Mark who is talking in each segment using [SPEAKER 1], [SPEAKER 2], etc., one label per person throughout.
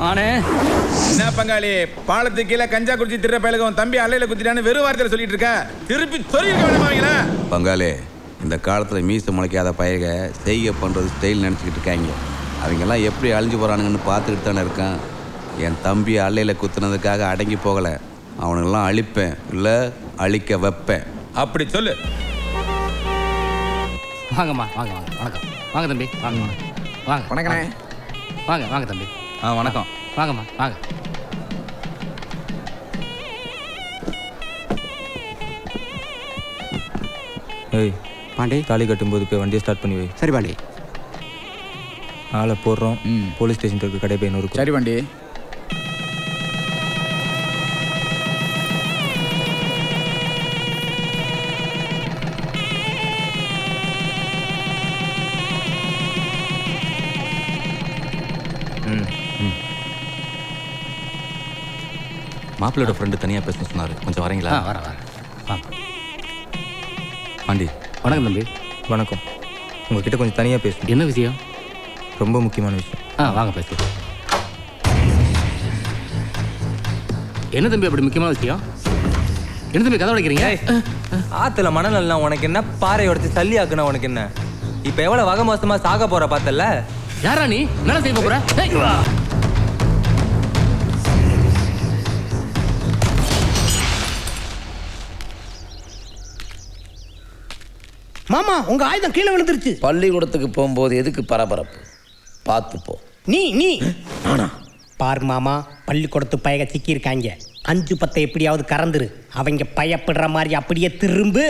[SPEAKER 1] ஆனே
[SPEAKER 2] என்ன பங்காளி, பாலத்துக்கு கீழே கஞ்சா குடிச்சு திற பயலுக்கும் தம்பி அல்லையில குத்திட்டான்னு வெறும் வார்த்தையில சொல்லிட்டு இருக்க. திருப்பி சொல்லிருக்க வேண்டாமா?
[SPEAKER 3] பங்காளி, இந்த காலத்தில் மீசை முளைக்காத பயிர்க செய்கை பண்ணுறது ஸ்டைல் நினச்சிக்கிட்டு இருக்காங்க. அவங்கெல்லாம் எப்படி அழிஞ்சு போகிறானுங்கன்னு பார்த்துக்கிட்டு தானே இருக்கான். என் தம்பி அல்லையில் குத்துனதுக்காக அடங்கி போகலை. அவனுங்கெல்லாம் அழிப்பேன், இல்லை அழிக்க வைப்பேன்.
[SPEAKER 2] அப்படி சொல்லு.
[SPEAKER 1] வாங்கம்மா, வாங்க வாங்க. வணக்கம். வாங்க தம்பி, வாங்க வாங்க.
[SPEAKER 4] வணக்கண்ணே.
[SPEAKER 1] வாங்க வாங்க தம்பி.
[SPEAKER 2] வணக்கம்.
[SPEAKER 1] வாங்கம்மா, வாங்க.
[SPEAKER 5] ஏய்
[SPEAKER 4] பாண்டி,
[SPEAKER 5] தாலி கட்டும்போது போய் வண்டியை ஸ்டார்ட் பண்ணி வை.
[SPEAKER 4] சரி பாண்டி.
[SPEAKER 5] ஆளை போடுறோம். போலீஸ் ஸ்டேஷன் இருக்கு, கடை போய் நூறு.
[SPEAKER 4] சரி பாண்டி.
[SPEAKER 3] மாப்பிள்ளையோட ஃப்ரெண்டு தனியாக பேச சொன்னார், கொஞ்சம் வரீங்களா?
[SPEAKER 1] வரேன் வரேன். வாங்க.
[SPEAKER 3] பாண்டி.
[SPEAKER 1] வணக்கம் தம்பி.
[SPEAKER 5] வணக்கம். உங்ககிட்ட கொஞ்சம் தனியாக பேசணும்.
[SPEAKER 1] என்ன விஷயம்?
[SPEAKER 5] ரொம்ப முக்கியமான விஷயம்.
[SPEAKER 1] வாங்க பேசு. என்ன தம்பி அப்படி முக்கியமான விஷயம்? என்ன தம்பி கதை உடைக்கிறீங்க?
[SPEAKER 6] ஆத்துல மணல் எல்லாம் உனக்கு என்ன, பாறை உடைச்சு சல்லி ஆக்குனா உனக்கு என்ன? இப்ப எவ்வளவு வகை மோசமா சாக போற பார்த்தல?
[SPEAKER 1] யாரா நீ? என்ன செய்ய போற?
[SPEAKER 7] மாமா, உங்க ஆயுதம் கீழே விழுந்துருச்சு.
[SPEAKER 8] பள்ளிக்கூடத்துக்கு போகும்போது எதுக்கு பரபரப்பு? பார்த்துப்போ.
[SPEAKER 7] நீ நானா? பாரு மாமா, பள்ளிக்கூடத்து பயக சிக்கி இருக்காங்க. 5-10 எப்படியாவது கறந்துரு. அவங்க பயப்படுற மாதிரி அப்படியே திரும்பு.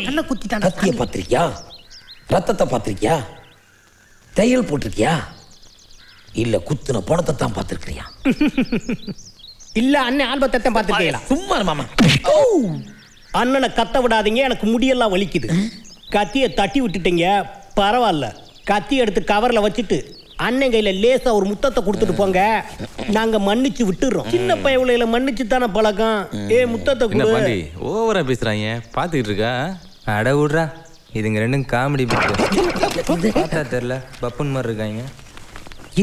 [SPEAKER 7] என்ன குத்திட்டான்?
[SPEAKER 8] கத்திய பார்த்திருக்கியா? ரத்தத்தை பார்த்திருக்கியா? தையல் போட்டிருக்கியா? இல்ல குத்துன பணத்தை தான் பார்த்திருக்கியா?
[SPEAKER 7] இல்ல அண்ணன் ஆல்பத்தை பார்த்துருக்கீங்களா?
[SPEAKER 8] சும்மா மாமா.
[SPEAKER 7] அண்ணனை கத்த விடாதீங்க, எனக்கு முடியெல்லாம் வலிக்குது. கத்தியை தட்டி விட்டுட்டீங்க, பரவாயில்ல. கத்தி எடுத்து கவர்ல வச்சுட்டு அண்ணன் கையில லேசா ஒரு முத்தத்தை கொடுத்துட்டு போங்க, நாங்க மன்னிச்சு விட்டுறோம். சின்ன பயவுல மன்னிச்சு தானே பழக்கம். முத்தத்தை
[SPEAKER 6] என்ன
[SPEAKER 7] கொடு.
[SPEAKER 6] பாண்டி ஓவரா பேசுறாங்க, பாத்துக்கிட்டு இருக்கா? அட விடுறா, இதுங்க ரெண்டும் காமெடி பிட்டு தெரியல, பப்புன் மாதிரி இருக்காங்க.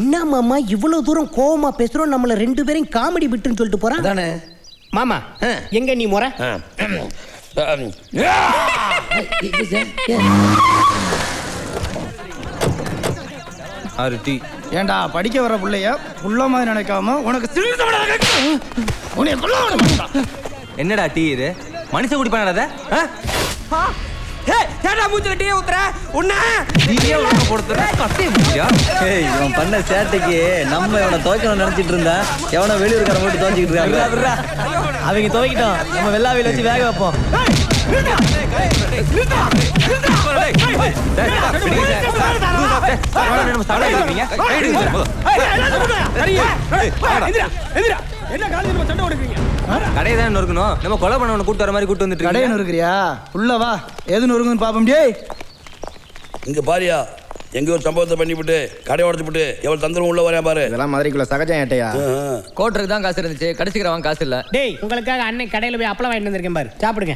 [SPEAKER 7] என்ன மாமா இவ்வளவு தூரம் கோவமா பேசுறோம், நம்மள 2 பேரையும் காமெடி விட்டுன்னு சொல்லிட்டு போறான்
[SPEAKER 8] தானே
[SPEAKER 7] மாமா. எங்க நீ முறை?
[SPEAKER 5] ஆறு டீ.
[SPEAKER 4] ஏண்டா படிக்க வர பிள்ளைய புள்ள மாதிரி நினைக்காம உனக்கு
[SPEAKER 6] என்னடா டீ இது? மனுஷன் குடி பண்ணாத.
[SPEAKER 9] இவன் பண்ண சேட்டைக்கு நம்ம இவனை துவைக்கணும் நினைச்சிட்டு இருந்தா, எவனோ வெளியூர்காரன் போட்டு துவைச்சிக்கிட்டு இருக்காங்க. அவங்க துவைக்கிட்டோம், நம்ம வெள்ளாவில வச்சு வேக வைப்போம்.
[SPEAKER 6] கடையை தான் நொறுக்கணும், நம்ம கொலை பண்ணவனை கூட்டு வர மாதிரி கூட்டு வந்துட்டு
[SPEAKER 4] கடையை நொறுக்கிறியா? உள்ளவா எது நொறுக்குன்னு பாப்போம்.
[SPEAKER 8] இங்க பாரியா, எங்க ஒரு சம்பவத்தை பண்ணிவிட்டு கடை உடச்சு விட்டு எவ்வளவு தந்திரம் உள்ள வரையா பாரு.
[SPEAKER 4] இதெல்லாம் மதுரைக்குள்ள சகஜம் ஏட்டையா?
[SPEAKER 9] கோட்டருக்கு தான் காசு இருந்துச்சு, கடிச்சுக்கிறவன் காசு இல்ல.
[SPEAKER 7] டேய், உங்களுக்காக அண்ணன் கடையில போய் அப்பளம் வாங்கிட்டு வந்திருக்கேன் பாரு, சாப்பிடுங்க.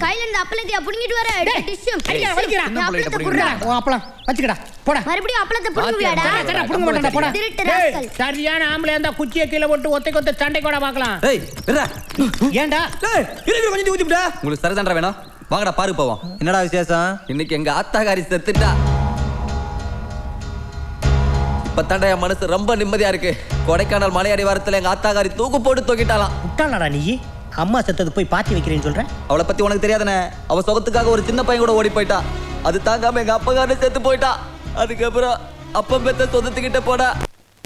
[SPEAKER 10] கையில இருந்து அப்பளத்தை புடுங்கிட்டு வர.
[SPEAKER 7] ஐயா வலிக்குறா. அப்பளம் வச்சுக்கடா, போடா.
[SPEAKER 10] மறுபடியும் அப்பளத்தை புடுங்குவியாடா?
[SPEAKER 7] சரி, புடுங்க மாட்டேன்டா, போடா.
[SPEAKER 10] திருட்டு ராஸ்கல்.
[SPEAKER 7] சரியான ஆம்பளை அந்த குச்சியை கீழே போட்டு ஒத்தை சண்டை கூட பார்க்கலாம்.
[SPEAKER 9] ஏய் விடுடா.
[SPEAKER 7] ஏன்டா?
[SPEAKER 9] இருக்கிற கொஞ்சம் ஊத்தி விடா. உங்களுக்கு சரசண்டா வேணும், வாங்கடா பாரு போவோம். என்னடா விசேஷம்? இன்னைக்கு எங்க ஆத்தாகாரி செத்துட்டா. இப்ப என் மனசு ரொம்ப நிம்மதியா இருக்கு. கொடைக்கானல் மலையடி வாரத்துல எங்க ஆத்தாகாரி தூக்கு போட்டு தூக்கிட்டாலாம்.
[SPEAKER 7] விட்டாளடா நீ? அம்மா செத்தது போய் பாத்தி வைக்கிறேன்னு சொல்ற?
[SPEAKER 9] அவளை பத்தி உனக்கு தெரியாதானே? அவ சொகத்துக்காக ஒரு சின்ன பையன் கூட ஓடி போயிட்டா. அது தாங்காம எங்க அப்பகாரன் செத்து போயிட்டா. அதுக்கப்புறம் அப்பா பெத்த சொந்தத்துக்கிட்ட போடா,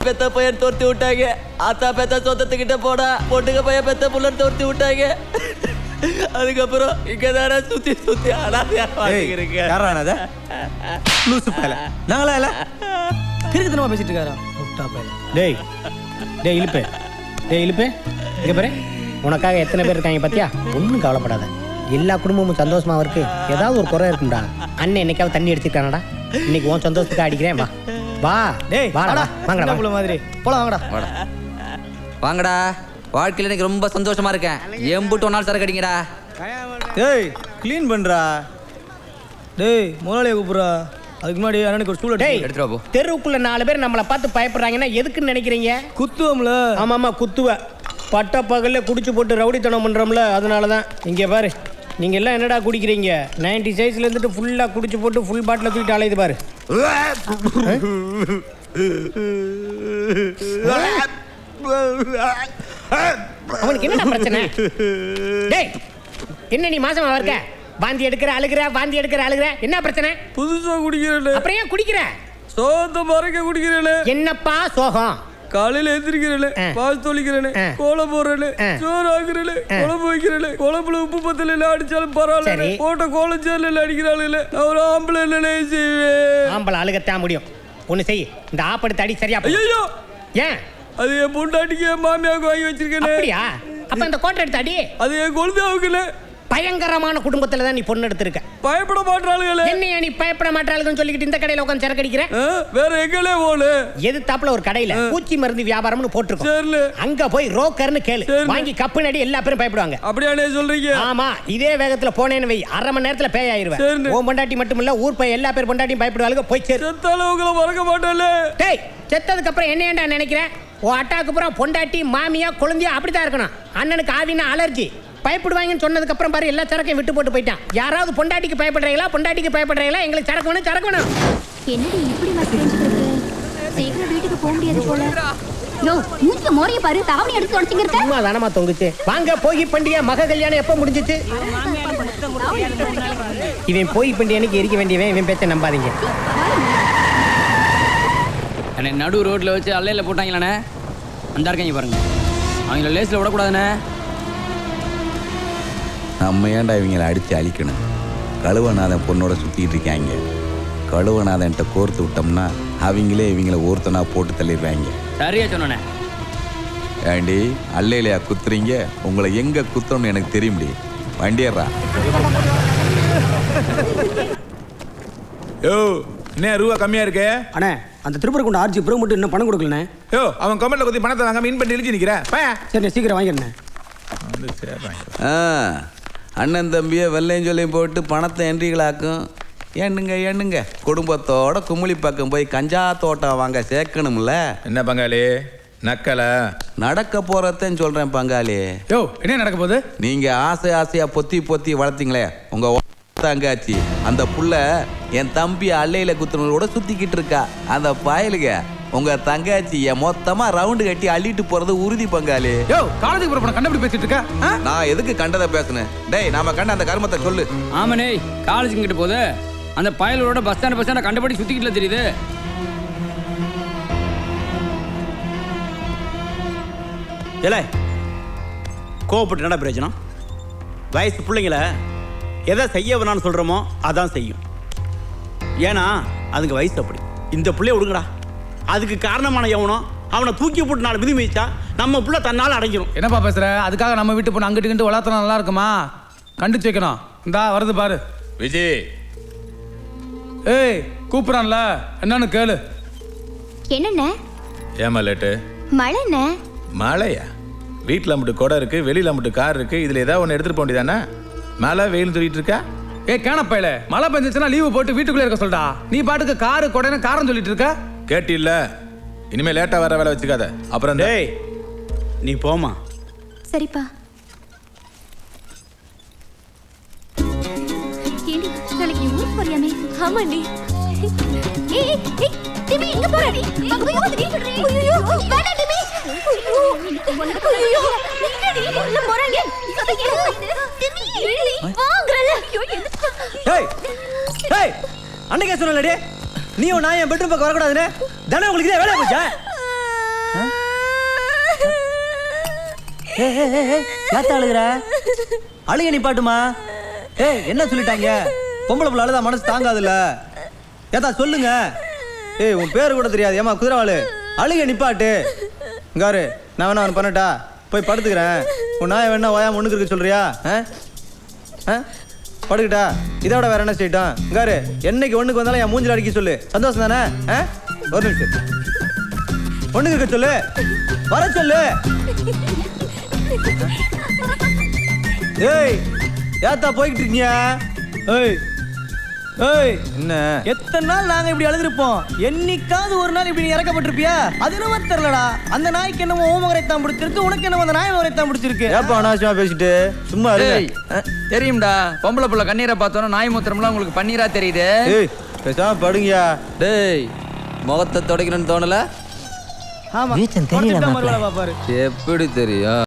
[SPEAKER 9] பெத்த பையன் தோர்த்தி விட்டாங்க. ஆத்தா பெத்த சொந்தத்துக்கிட்ட போடா, பொண்ணுங்க பையன் பெத்த புள்ளன் தோர்த்தி விட்டாங்க. அதுக்கப்புறம் இங்கதான சுத்தி அனாதையா வாழ்ந்துக்கிறீங்க.
[SPEAKER 6] நாங்களா இல்ல
[SPEAKER 7] திருத்தனமா பேசிட்டு இருக்காரா? டேய் டேய் இழுப்பு, டேய் இழுப்பு. இங்க பாரு, உனக்காக எத்தனை பேர் இருக்காங்க பாத்தியா? ஒன்றும் கவலைப்படாத, எல்லா குடும்பமும் சந்தோஷமா இருக்கு. ஏதாவது ஒரு குறை இருக்கும்டா. அண்ணன் என்னைக்காவது தண்ணி எடுத்துக்கிட்டானடா? இன்னைக்கு உன் சந்தோஷத்துக்கு அடிக்கிறேன். வா வா.
[SPEAKER 4] டேய்
[SPEAKER 7] வாடா, வாங்கடா
[SPEAKER 4] புள்ள மாதிரி போலாம், வாங்கடா.
[SPEAKER 9] வாங்கடா, வாழ்க்கையில எனக்கு ரொம்ப சந்தோஷமா இருக்கேன். எம்புட்டு ஒரு நாள் சரக்கு அடிங்கடா.
[SPEAKER 4] டேய் க்ளீன் பண்றா. டேய் முதலாளியை கூப்பிடுறா. அதுக்கு முன்னாடி அண்ணனுக்கு ஒரு ஸ்டூல்
[SPEAKER 7] டேய்
[SPEAKER 1] எடுத்துட்டு வா போ.
[SPEAKER 7] தெருவுக்குள்ள 4 பேர் நம்மளை பார்த்து பயப்படுறாங்கன்னா எதுக்குன்னு நினைக்கிறீங்க?
[SPEAKER 4] குத்துவோம்ல.
[SPEAKER 7] ஆமாம்மா குத்துவ. பட்ட பகல்ல குடிச்சு போட்டு ரவுடித்தனம் பண்றோம்ல, அதனால தான். இங்கே பாரு, நீங்க எல்லாம் என்னடா குடிக்கிறீங்க? 90 சைஸ்ல இருந்துட்டு ஃபுல்லா குடிச்சு போட்டு ஃபுல் பாட்டில தூக்கிட்டு அலையுது பாரு. அவனுக்கு என்னடா பிரச்சனை? டேய் என்ன நீ மாசமா இருக்க? வாந்தி எடுக்கிற அழுகிற, வாந்தி எடுக்கிற அழுகிற, என்ன பிரச்சனை?
[SPEAKER 4] புதுசா குடிக்கிறேன்.
[SPEAKER 7] அப்புறம் ஏன் குடிக்கிற?
[SPEAKER 4] சோத்த மறைக்க குடிக்கிறேன்.
[SPEAKER 7] என்னப்பா சோகம்?
[SPEAKER 4] காலையில எந்திரிக்கிறேன், பாஸ் தொளிக்கிறேன், கோலம் போடுறேன், சோறு ஆக்குறேன், குழம்பு வைக்கிறேன், குழம்புல உப்பு பத்தல அடிச்சாலும் பரவாயில்ல, போட்ட கோலம் சேர்ல அடிக்கிறாள். நான் ஒரு ஆம்பளை என்ன செய்வேன்?
[SPEAKER 7] ஆம்பளை அழுகத்தான் முடியும். ஒண்ணு செய், இந்த ஆப்படுத்த அடி சரியா.
[SPEAKER 4] ஐயோ
[SPEAKER 7] ஏன்?
[SPEAKER 4] அது என் பொண்டாட்டிக்கு என் மாமியாவுக்கு வாங்கி வச்சிருக்கேன்.
[SPEAKER 7] அப்படியா? அப்ப இந்த கோட்டை எடுத்து அடி.
[SPEAKER 4] அது என் குழந்தையாவுக்குல.
[SPEAKER 7] பயங்கரமான குடும்பத்துல தான் நீ பொண்ணு எடுத்திருக்க.
[SPEAKER 4] பயப்பட மாட்டாளுங்களே.
[SPEAKER 7] என்னையா நீ பயப்பட மாட்டாளுன்னு சொல்லிக்கிட்டு இந்த கடையில உட்காந்து சரக்கு அடிக்கிற?
[SPEAKER 4] வேற எங்கலே போல
[SPEAKER 7] எது தாப்புல ஒரு கடையில பூச்சி மருந்து வியாபாரம்னு போட்டுருக்கோம். அங்க போய் ரோக்கர்னு கேளு, வாங்கி கப்பு நடி, எல்லா பேரும் பயப்படுவாங்க.
[SPEAKER 4] அப்படியானே சொல்றீங்க? ஆமா,
[SPEAKER 7] இதே வேகத்துல போனேன்னு வை, 1/2 மணி நேரத்துல பேய் ஆயிருவேன். உன் பொண்டாட்டி மட்டும் இல்ல, ஊர் போய் எல்லா பேர் பொண்டாட்டியும் பயப்படுவாங்க. போய் சேரு.
[SPEAKER 4] செத்தால உங்களை மறக்க மாட்டேன்ல.
[SPEAKER 7] டேய் செத்ததுக்கு அப்புறம் என்ன ஏன்டா நினைக்கிறேன்? உன் அட்டாக்கு அப்புறம் பொண்டாட்டி மாமியா குழந்தையா அப்படிதான் இருக்கணும். அண்ணனுக்கு ஆவினா அலர்ஜி, பயப்படுவாங்கன்னு சொன்னதுக்கு அப்புறம் பாரு எல்லா சரக்கையும் விட்டு போட்டு போயிட்டான். யாராவது பொண்டாட்டிக்கு பயப்படுறீங்களா? பொண்டாட்டிக்கு பயப்படுறீங்களா? எங்களுக்கு சரக்கு வேணும், சரக்கு வேணும்.
[SPEAKER 10] என்னடி இப்படி மெசேஜ் இருக்கு? சீக்கிரம் வீட்டுக்கு போக முடியாது போல. யோ மூஞ்சி மோரிய பாரு, தாவணி எடுத்து தொடச்சிங்க இருக்க.
[SPEAKER 7] சும்மா தானமா தொங்குச்சு. வாங்க போகி பண்டிகை மக கல்யாணம் எப்ப முடிஞ்சிச்சு? இவன் போகி பண்டிகை அன்னைக்கு எரிக்க வேண்டியவன், இவன் பேச்ச நம்பாதீங்க.
[SPEAKER 1] அண்ணே நடு ரோட்ல வச்சு அல்லையில போட்டாங்களாண்ணே, அந்த இருக்காங்க பாருங்க, அவங்கள லேஸ்ல விடக்கூடாதுண்ணே.
[SPEAKER 3] நம்ம ஏன்டா இவங்களை அடித்து அழிக்கணும்? கழுவநாதன் பொண்ணோட சுற்றிக்கிட்டு இருக்காங்க. கழுவநாதன்ட்ட கோர்த்து விட்டோம்னா அவங்களே இவங்கள ஒருத்தனா போட்டு தள்ளிடுவாங்க.
[SPEAKER 1] சரியா சொன்னே.
[SPEAKER 3] ஏண்டி அல்லையிலையா குத்துறீங்க? உங்களை எங்கே குத்தணும்னு எனக்கு தெரியும். முடி வண்டியர்றா.
[SPEAKER 2] யோ என்ன ரூபா கம்மியா இருக்கு?
[SPEAKER 4] அண்ணே அந்த திருப்பரங்குண்ட ஆர்ஜி ப்ரோ மட்டும் இன்னும் பணம் கொடுக்கலண்ணே.
[SPEAKER 2] யோ அவன் கமெண்ட்ல குத்தி பணத்தை வாங்காம இன் பண்ணி இழுச்சி நிக்கிற.
[SPEAKER 4] சரி சீக்கிரம் வாங்கிடுறேன்.
[SPEAKER 3] அண்ணன் தம்பியை வெள்ளையும் சொல்லியும் போட்டு பணத்தை என்ட்ரிகளாக்கும். எண்ணுங்க குடும்பத்தோட கும்மிளி பக்கம் போய் கஞ்சா தோட்டம் வாங்க சேர்க்கணும்ல.
[SPEAKER 2] என்ன பங்காளி நக்கல
[SPEAKER 3] நடக்க போறதுன்னு சொல்றேன் பங்காளி.
[SPEAKER 4] யோ என்ன நடக்க போகுது?
[SPEAKER 3] நீங்க ஆசையா பொத்தி வளர்த்தீங்களே உங்க தங்காச்சி, அந்த புள்ள என் தம்பி அல்லையில குத்துனோட சுத்திக்கிட்டு இருக்கா. அந்த பயலுக உங்க தங்காச்சிய மொத்தமா ரவுண்டு கட்டி அள்ளிட்டு போறது உறுதி பங்காளி.
[SPEAKER 4] யோ காலேஜுக்கு போற பொண்ண கண்டபடி பேசிட்டு இருக்க.
[SPEAKER 3] நான் எதுக்கு கண்டதை பேசுனேன்? டேய் நாம கண்ட அந்த கர்மத்தை சொல்லு.
[SPEAKER 1] ஆமாண்ணே, காலேஜுக்கு கிட்ட போகுது அந்த பயலோட பஸ் ஸ்டாண்ட் கண்டபடி சுத்திக்கிட்டு தெரியுது.
[SPEAKER 11] ஏலே கோவப்பட்டு என்ன பிரயோஜனம்? வயசு பிள்ளைங்கள எதை செய்ய வேணான்னு சொல்கிறோமோ அதான் செய்யும். ஏன்னா அதுக்கு வயசு அப்படி. இந்த பிள்ளைய விடுங்கடா. அதுக்கு காரணமான எவனோ அவனை தூக்கி போட்டு 4 மிதி மிதிச்சா நம்ம பிள்ளை தன்னால் அடைஞ்சிடும்.
[SPEAKER 4] என்னப்பா பேசுற? அதுக்காக நம்ம வீட்டு பொண்ணு அங்கிட்டு கிண்டு வளர்த்தனா நல்லா இருக்குமா? கண்டிச்சு வைக்கணும். இந்தா வருது பாரு
[SPEAKER 2] விஜய்.
[SPEAKER 4] ஏய் கூப்பிடான்ல, என்னன்னு கேளு.
[SPEAKER 10] என்னண்ணே
[SPEAKER 2] ஏமா லேட்டு?
[SPEAKER 10] மழைண்ணே.
[SPEAKER 2] மழையா? வீட்டில் மட்டும் கொடை இருக்கு, வெளியில மட்டும் கார் இருக்கு, இதுல ஏதாவது ஒன்று எடுத்துட்டு போக வேண்டியதானே? மழை வெயில் சொல்லிட்டு இருக்கா?
[SPEAKER 4] ஏ கேனப்பையில மழை பெஞ்சிச்சுன்னா லீவு போட்டு வீட்டுக்குள்ளே இருக்க சொல்டா. நீ பாட்டுக்கு காரு கொடைன்னு காரம் சொல்லிட்டு இருக்க.
[SPEAKER 2] கேட்டில்ல? இனிமே லேட்டா வர வேலை வச்சுக்காத. அப்புறம்
[SPEAKER 11] டேய் நீ போமா.
[SPEAKER 10] சரிப்பா. ஏண்டி நாளைக்கு ஊருக்கு போறியாமே? ஆமாண்டி. ஏய் டிமி எங்க போற நீ? ஐயோ ஐயோ வேண்டாம் டிமி. ஐயோ நிக்கடி உள்ள போறாங்க. டிமி வாங்கறல.
[SPEAKER 9] ஏய் ஏய் அன்னைக்கே சொன்னலடி நீயும் நான் என் பெட்ரூம் பக்கம் வரக்கூடாதுன்னு. தானே உங்களுக்கு இதே வேலையா போச்சா? ஏத்த அழுகுற? அழுக நிப்பாட்டுமா. ஏய் என்ன சொல்லிட்டாங்க? பொம்பளை பிள்ளை அழுதா மனசு தாங்காதுல்ல. ஏதா சொல்லுங்க. ஏய் உன் பேரு கூட தெரியாது. ஏமா குதிரவாளு அழுக நிப்பாட்டு. இங்காரு நான் வேணா அவன் பண்ணட்டா? போய் படுத்துக்கிறேன். உன் நாயை வேணா ஓயாம ஒண்ணுக்கு இருக்க சொல்றியா? படுக்கிட்டா இதோட வேற என்ன செய்யட்டும்? இங்காரு என்னைக்கு ஒண்ணுக்கு வந்தாலும் என் மூஞ்சில அடிக்க சொல்லு. சந்தோஷம் தானே? ஒரு நிமிஷம் ஒண்ணுக்கு இருக்க சொல்லு. வர சொல்லு. ஏய் ஏத்தா போய்கிட்டு இருக்கீங்க? ஏய் ஏய்
[SPEAKER 5] என்ன
[SPEAKER 9] எத்தனை நாள் நாங்க இப்படி அழுதுருப்போம், என்னைக்காவது ஒரு நாள் இப்படி நீ இறக்கப்பட்டிருப்பியா? அது என்னமோ தெரியலடா. அந்த நாய்க்கு என்னமோ ஓமகரைத்தான் பிடிச்சிருக்கு, உனக்கு என்னமோ அந்த நாய் மகரைத்தான் பிடிச்சிருக்கு.
[SPEAKER 5] ஏப்பா அனாவசியமா பேசிட்டு சும்மா
[SPEAKER 1] ஏய், தெரியும்டா பொம்பளை புள்ள கண்ணீரை பார்த்தோன்னா நாய் மூத்திரம்லாம் உங்களுக்கு பன்னீரா தெரியுது.
[SPEAKER 5] ஏய் பேசாம படுங்கயா.
[SPEAKER 9] டேய் முகத்தை துடைக்கணும்னு தோணல?
[SPEAKER 7] ஆமா
[SPEAKER 9] தெரியல
[SPEAKER 7] பாப்பாரு
[SPEAKER 6] எப்படி தெரியும்?